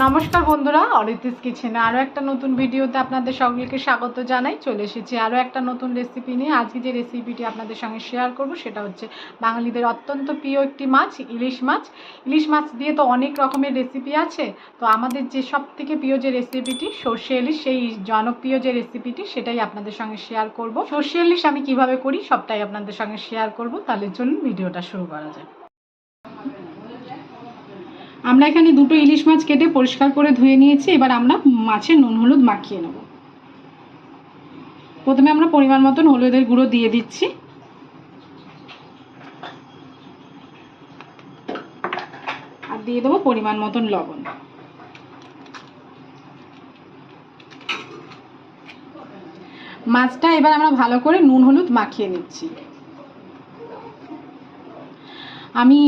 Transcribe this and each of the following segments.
নমস্কার বন্ধুরা, অরিত্রিস কিচেনে আরও একটা নতুন ভিডিওতে আপনাদের সকলকে স্বাগত জানাই। চলে এসেছি আরও একটা নতুন রেসিপি নিয়ে। আজকে যে রেসিপিটি আপনাদের সঙ্গে শেয়ার করব সেটা হচ্ছে বাঙালিদের অত্যন্ত প্রিয় একটি মাছ, ইলিশ মাছ। ইলিশ মাছ দিয়ে তো অনেক রকমের রেসিপি আছে, তো আমাদের যে সব থেকে প্রিয় যে রেসিপিটি সর্ষে ইলিশ, সেই জনপ্রিয় যে রেসিপিটি সেটাই আপনাদের সঙ্গে শেয়ার করব। সর্ষে ইলিশ আমি কিভাবে করি সবটাই আপনাদের সঙ্গে শেয়ার করব। তাহলে চলুন ভিডিওটা শুরু করা যায়। আমরা এখানে দুটো ইলিশ মাছ কেটে পরিষ্কার করে ধুয়ে নিয়েছি। এবার আমরা মাছের নুন হলুদ মাখিয়ে নেব। প্রথমে আমরা পরিমাণ মতন হলুদের গুঁড়ো দিয়ে দিচ্ছি, আর দিয়ে দেবো পরিমাণ মতন লবণ। মাছটা এবার আমরা ভালো করে নুন হলুদ মাখিয়ে নিচ্ছি। আমি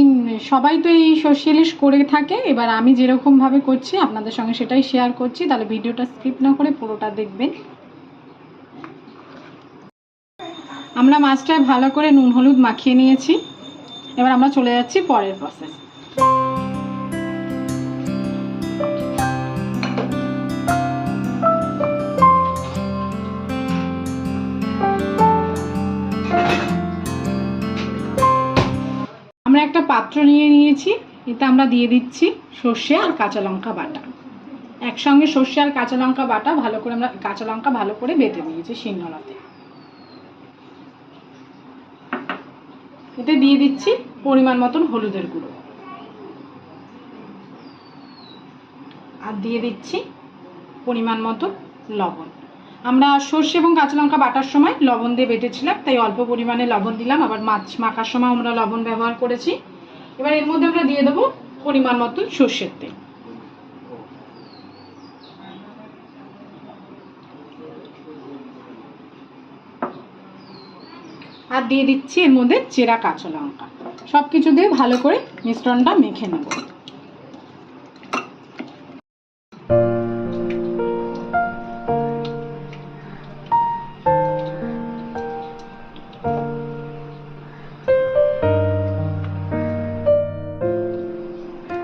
সবাই তো এই সর্ষে ইলিশ করে থাকে, এবার আমি যেরকমভাবে করছি আপনাদের সঙ্গে সেটাই শেয়ার করছি। তাহলে ভিডিওটা স্কিপ না করে পুরোটা দেখবেন। আমরা মাছটায় ভালো করে নুন হলুদ মাখিয়ে নিয়েছি। এবার আমরা চলে যাচ্ছি পরের প্রসেস। আমরা একটা পাত্র নিয়ে নিয়েছি, এতে আমরা দিয়ে দিচ্ছি সর্ষে আর কাঁচা লঙ্কা বাটা। একসঙ্গে সর্ষে আর কাঁচা লঙ্কা বাটা ভালো করে আমরা কাঁচা লঙ্কা ভালো করে বেটে নিয়েছি শিলনোড়াতে। এতে দিয়ে দিচ্ছি পরিমাণ মতন হলুদের গুঁড়ো, আর দিয়ে দিচ্ছি পরিমাণ মতন লবণ। আমরা সর্ষে এবং কাঁচা লঙ্কা বাটার সময় লবণ দিয়ে বেটেছিলাম, তাই অল্প পরিমাণে লবণ দিলাম। আবার মাছ মাখার সময় আমরা লবণ ব্যবহার করেছি। এবার এর মধ্যে আমরা দিয়ে দেবো পরিমাণ মতন সর্ষের তেল, আর দিয়ে দিচ্ছি এর মধ্যে চেরা কাঁচা লঙ্কা। সব কিছু দিয়ে ভালো করে মিশ্রণটা মেখে নেব।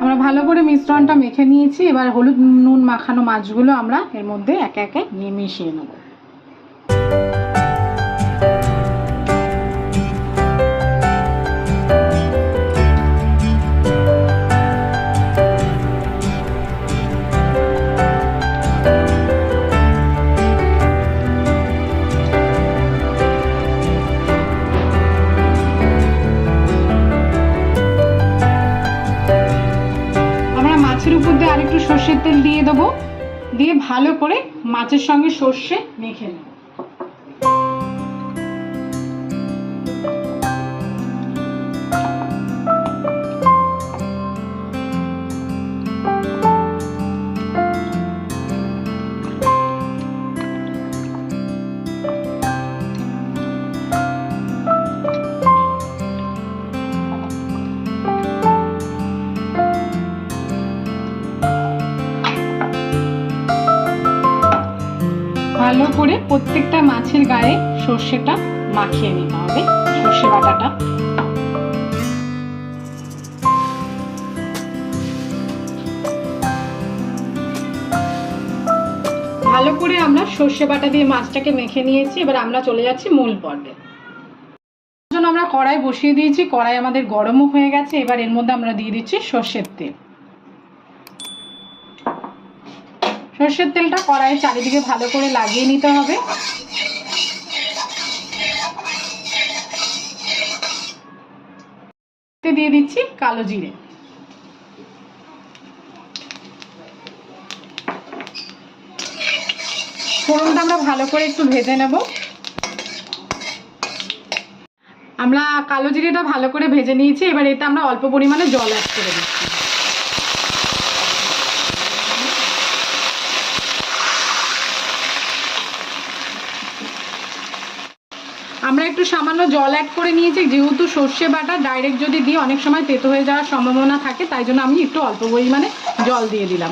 আমরা ভালো করে মিশ্রণটা মেখে নিয়েছি। এবার হলুদ নুন মাখানো মাছগুলো আমরা এর মধ্যে একে একে মিশিয়ে নেব। মাছের উপর দিয়ে আরেকটু সর্ষের তেল দিয়ে দেবো, দিয়ে ভালো করে মাছের সঙ্গে সর্ষে মেখে নেব। ভালো করে প্রত্যেকটা মাছের গায়ে সর্ষেটা মাখিয়ে নিতে হবে, সর্ষে বাটাটা। ভালো করে আমরা সর্ষে বাটা দিয়ে মাছটাকে মেখে নিয়েছি। এবার আমরা চলে যাচ্ছি মূল পর্বে। আমরা কড়াই বসিয়ে দিয়েছি, কড়াই আমাদের গরমও হয়ে গেছে। এবার এর মধ্যে আমরা দিয়ে দিচ্ছি সর্ষের তেল। সর্ষের তেলটা কড়াইয়ের চারিদিকে ভালো করে লাগিয়ে নিতে হবে। দিয়ে দিচ্ছি কালো জিরে। ফোড়নটা আমরা ভালো করে একটু ভেজে নেব। আমরা কালো জিরেটা ভালো করে ভেজে নিয়েছি। এবার এতে আমরা অল্প পরিমাণে জল অ্যাড করে দিচ্ছি। আমরা একটু সামান্য জল অ্যাড করে নিয়েছি, যেহেতু সর্ষে বাটা ডাইরেক্ট যদি দিই অনেক সময় তেতো হয়ে যাওয়ার সম্ভাবনা থাকে, তাই জন্য আমি একটু অল্প পরিমাণে জল দিয়ে দিলাম।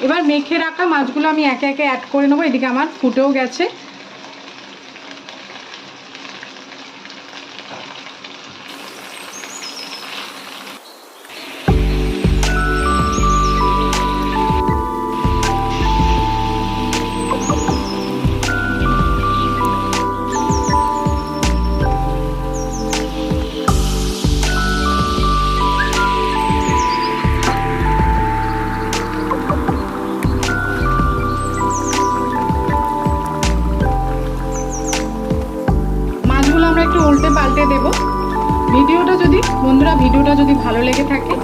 এবার মেখে রাখা মাছগুলো আমি একে একে অ্যাড করে নেবো। এদিকে আমার ফুটেও গেছে। কেটে দেব। ভিডিওটা যদি ভালো লেগে থাকে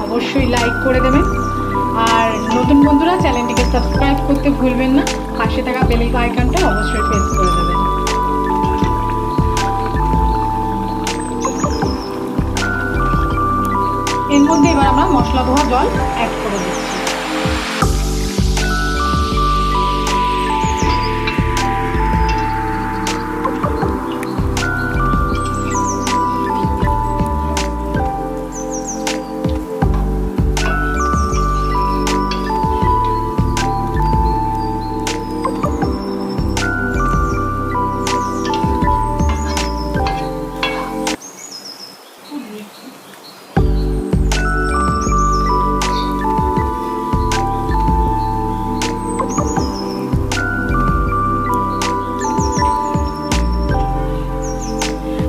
অবশ্যই লাইক করে দেবেন, আর নতুন বন্ধুরা চ্যানেলটিকে সাবস্ক্রাইব করতে ভুলবেন না। পাশে থাকা বেল আইকনটা অবশ্যই প্রেস করে দেবেন। এর মধ্যে এবার আমরা মশলা ধোয়া জল অ্যাড করে দিচ্ছি।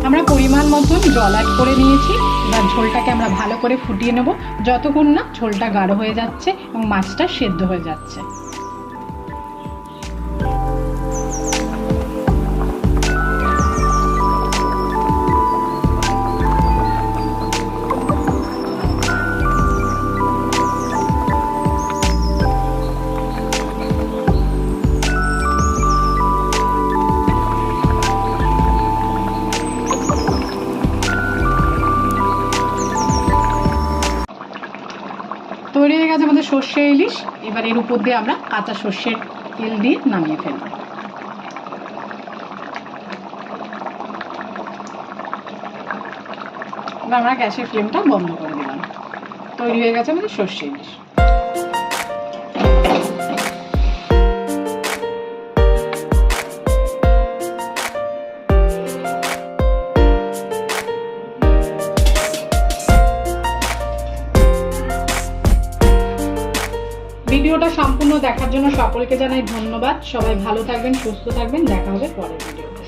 আমরা পরিমাণ মতন জল অ্যাড করে নিয়েছি। এবার ঝোলটাকে আমরা ভালো করে ফুটিয়ে নেব যতক্ষণ না ঝোলটা গাঢ় হয়ে যাচ্ছে এবং মাছটা সেদ্ধ হয়ে যাচ্ছে। তৈরি হয়ে গেছে আমাদের সর্ষে ইলিশ। এবার এর উপর দিয়ে আমরা কাঁচা সর্ষের তেল দিয়ে নামিয়ে ফেলব। এবার আমরা গ্যাসের ফ্লেমটা বন্ধ করে দিলাম। তৈরি হয়ে গেছে আমাদের সর্ষে ইলিশ। ভিডিওটা সম্পূর্ণ দেখার জন্য সকলকে জানাই ধন্যবাদ। সবাই ভালো থাকবেন, সুস্থ থাকবেন। দেখা হবে পরের ভিডিওতে।